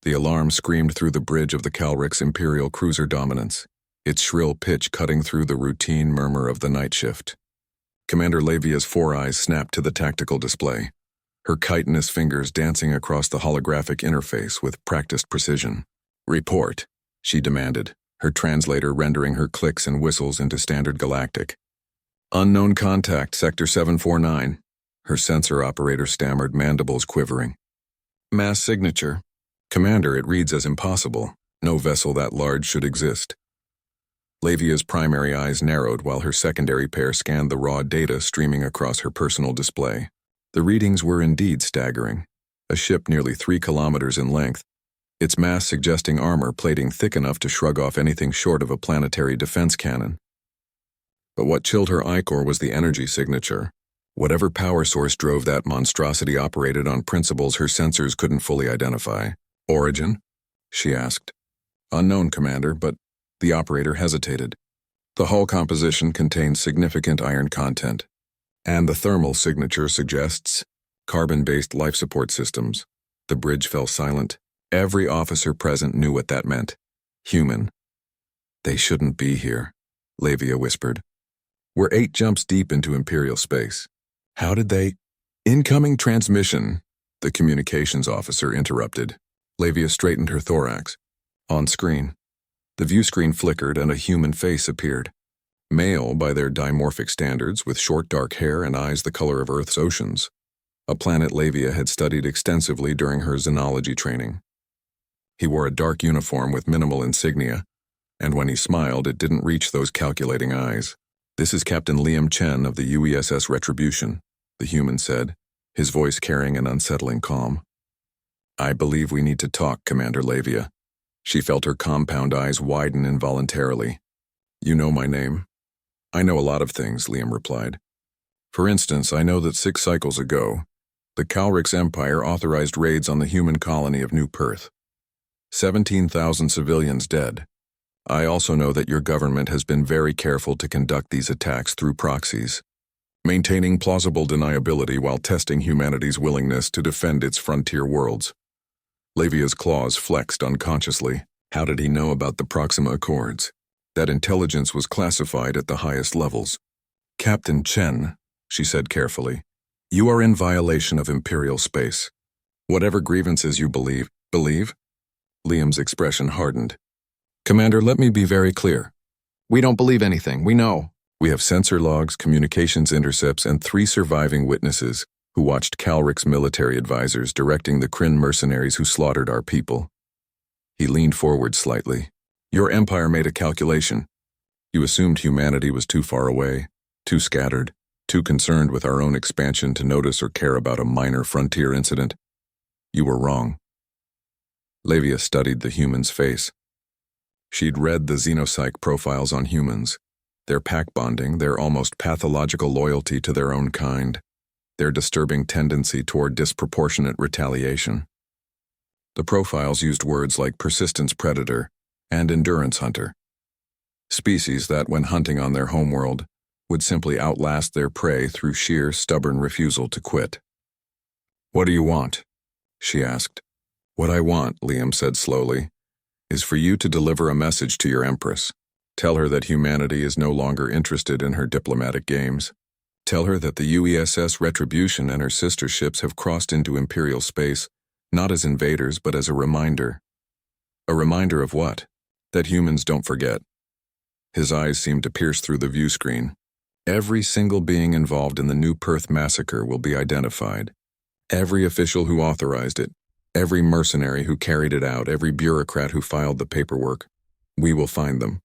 The alarm screamed through the bridge of the Calrix Imperial cruiser Dominance, its shrill pitch cutting through the routine murmur of the night shift. Commander Lavia's four eyes snapped to the tactical display, her chitinous fingers dancing across the holographic interface with practiced precision. "Report," she demanded, her translator rendering her clicks and whistles into standard galactic. "Unknown contact, Sector 749, her sensor operator stammered, mandibles quivering. "Mass signature. Commander, it reads as impossible. No vessel that large should exist." Lavia's primary eyes narrowed while her secondary pair scanned the raw data streaming across her personal display. The readings were indeed staggering. A ship nearly 3 kilometers in length, its mass suggesting armor plating thick enough to shrug off anything short of a planetary defense cannon. But what chilled her ichor was the energy signature. Whatever power source drove that monstrosity operated on principles her sensors couldn't fully identify. "Origin?" she asked. "Unknown, Commander, but..." The operator hesitated. "The hull composition contains significant iron content, and the thermal signature suggests carbon-based life support systems." The bridge fell silent. Every officer present knew what that meant. Human. "They shouldn't be here," Lavia whispered. "We're 8 jumps deep into Imperial space. How did they—" "Incoming transmission," the communications officer interrupted. Lavia straightened her thorax. On screen. The view screen flickered and a human face appeared. Male by their dimorphic standards, with short dark hair and eyes the color of Earth's oceans. A planet Lavia had studied extensively during her xenology training. He wore a dark uniform with minimal insignia, and when he smiled it didn't reach those calculating eyes. "This is Captain Liam Chen of the UESS Retribution," the human said, his voice carrying an unsettling calm. "I believe we need to talk, Commander Lavia." She felt her compound eyes widen involuntarily. "You know my name?" "I know a lot of things," Liam replied. "For instance, I know that 6 cycles ago, the Calrix Empire authorized raids on the human colony of New Perth. 17,000 civilians dead. I also know that your government has been very careful to conduct these attacks through proxies, maintaining plausible deniability while testing humanity's willingness to defend its frontier worlds." Lavia's claws flexed unconsciously. How did he know about the Proxima Accords? That intelligence was classified at the highest levels. "Captain Chen," she said carefully, "you are in violation of Imperial space. Whatever grievances you believe? Liam's expression hardened. "Commander, let me be very clear. We don't believe anything, we know. We have sensor logs, communications intercepts, and 3 surviving witnesses who watched Calrix military advisors directing the Kryn mercenaries who slaughtered our people." He leaned forward slightly. "Your empire made a calculation. You assumed humanity was too far away, too scattered, too concerned with our own expansion to notice or care about a minor frontier incident. You were wrong." Lavia studied the human's face. She'd read the xenopsych profiles on humans, their pack bonding, their almost pathological loyalty to their own kind, their disturbing tendency toward disproportionate retaliation. The profiles used words like persistence predator and endurance hunter, species that, when hunting on their homeworld, would simply outlast their prey through sheer, stubborn refusal to quit. "What do you want?" she asked. "What I want," Liam said slowly, "is for you to deliver a message to your Empress. Tell her that humanity is no longer interested in her diplomatic games. Tell her that the UESS Retribution and her sister ships have crossed into Imperial space, not as invaders but as a reminder." "A reminder of what?" "That humans don't forget." His eyes seemed to pierce through the view screen. "Every single being involved in the New Perth massacre will be identified. Every official who authorized it, every mercenary who carried it out, every bureaucrat who filed the paperwork. We will find them.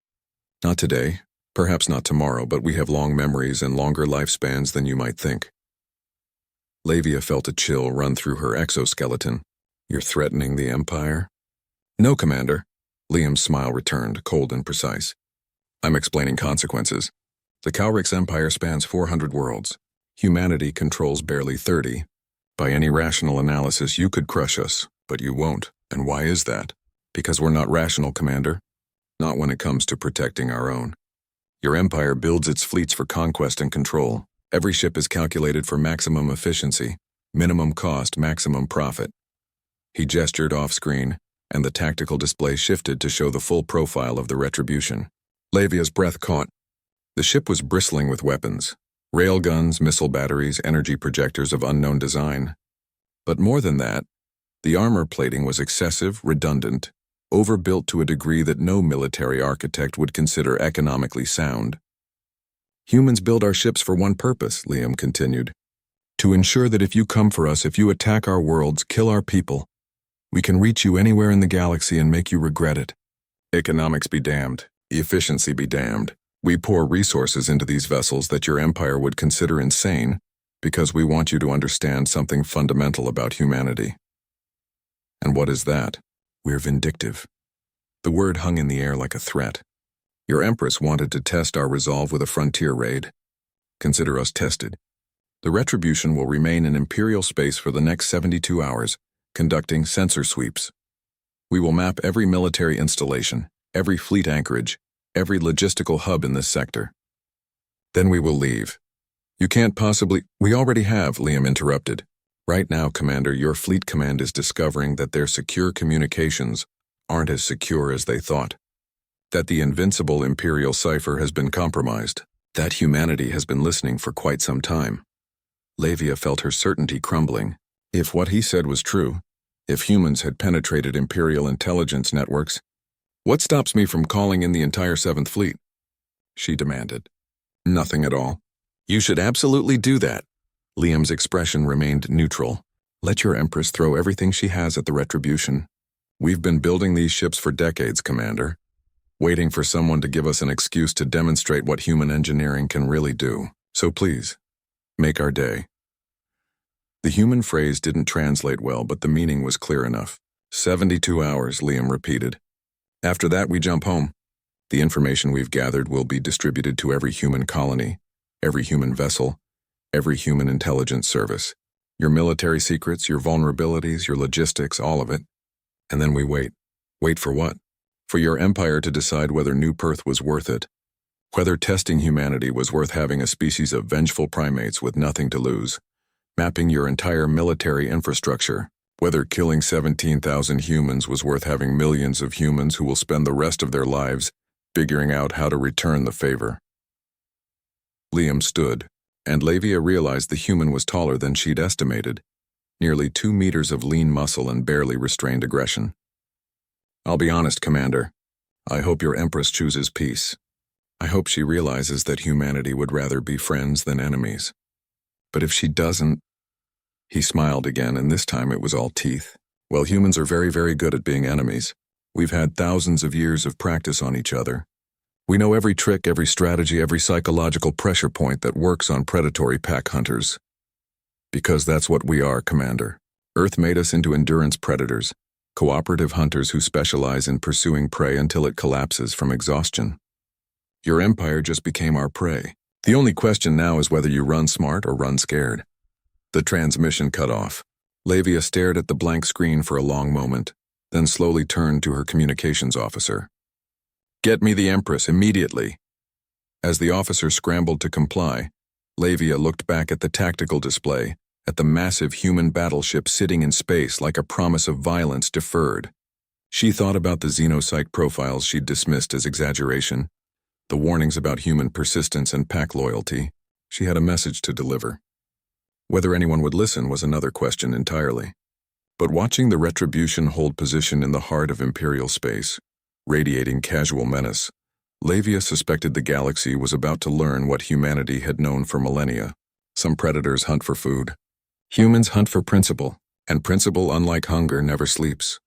Not today, perhaps not tomorrow, but we have long memories and longer lifespans than you might think." Lavia felt a chill run through her exoskeleton. "You're threatening the Empire?" "No, Commander." Liam's smile returned, cold and precise. "I'm explaining consequences. The Calrix Empire spans 400 worlds. Humanity controls barely 30. By any rational analysis, you could crush us, but you won't. And why is that? Because we're not rational, Commander. Not when it comes to protecting our own. Your empire builds its fleets for conquest and control. Every ship is calculated for maximum efficiency, minimum cost, maximum profit." He gestured off-screen, and the tactical display shifted to show the full profile of the Retribution. Lavia's breath caught. The ship was bristling with weapons. Railguns, missile batteries, energy projectors of unknown design. But more than that, the armor plating was excessive, redundant, overbuilt to a degree that no military architect would consider economically sound. Humans build our ships for one purpose, Liam continued. To ensure that if you come for us, if you attack our worlds, kill our people, we can reach you anywhere in the galaxy and make you regret it. Economics be damned. Efficiency be damned. We pour resources into these vessels that your empire would consider insane because we want you to understand something fundamental about humanity. And what is that? We're vindictive. The word hung in the air like a threat. Your Empress wanted to test our resolve with a frontier raid. Consider us tested. The Retribution will remain in Imperial space for the next 72 hours, conducting sensor sweeps. We will map every military installation, every fleet anchorage, every logistical hub in this sector. Then we will leave. You can't possibly— We already have, Liam interrupted. Right now, Commander, your fleet command is discovering that their secure communications aren't as secure as they thought. That the invincible Imperial cipher has been compromised. That humanity has been listening for quite some time. Lavia felt her certainty crumbling. If what he said was true, if humans had penetrated Imperial intelligence networks, what stops me from calling in the entire 7th Fleet? She demanded. Nothing at all. You should absolutely do that. Liam's expression remained neutral. Let your Empress throw everything she has at the Retribution. We've been building these ships for decades, Commander, waiting for someone to give us an excuse to demonstrate what human engineering can really do. So please, make our day. The human phrase didn't translate well, but the meaning was clear enough. 72 hours, Liam repeated. After that, we jump home. The information we've gathered will be distributed to every human colony, every human vessel, every human intelligence service. Your military secrets, your vulnerabilities, your logistics, all of it. And then we wait. Wait for what? For your empire to decide whether New Perth was worth it. Whether testing humanity was worth having a species of vengeful primates with nothing to lose. Mapping your entire military infrastructure. Whether killing 17,000 humans was worth having millions of humans who will spend the rest of their lives figuring out how to return the favor. Liam stood, and Lavia realized the human was taller than she'd estimated. Nearly 2 meters of lean muscle and barely restrained aggression. I'll be honest, Commander. I hope your Empress chooses peace. I hope she realizes that humanity would rather be friends than enemies. But if she doesn't— He smiled again, and this time it was all teeth. Well, humans are very, very good at being enemies. We've had thousands of years of practice on each other. We know every trick, every strategy, every psychological pressure point that works on predatory pack hunters. Because that's what we are, Commander. Earth made us into endurance predators, cooperative hunters who specialize in pursuing prey until it collapses from exhaustion. Your empire just became our prey. The only question now is whether you run smart or run scared. The transmission cut off. Lavia stared at the blank screen for a long moment, then slowly turned to her communications officer. Get me the Empress immediately. As the officer scrambled to comply, Lavia looked back at the tactical display, at the massive human battleship sitting in space like a promise of violence deferred. She thought about the xenopsych profiles she'd dismissed as exaggeration, the warnings about human persistence and pack loyalty. She had a message to deliver. Whether anyone would listen was another question entirely. But watching the Retribution hold position in the heart of Imperial space, radiating casual menace, Lavia suspected the galaxy was about to learn what humanity had known for millennia. Some predators hunt for food. Humans hunt for principle, and principle, unlike hunger, never sleeps.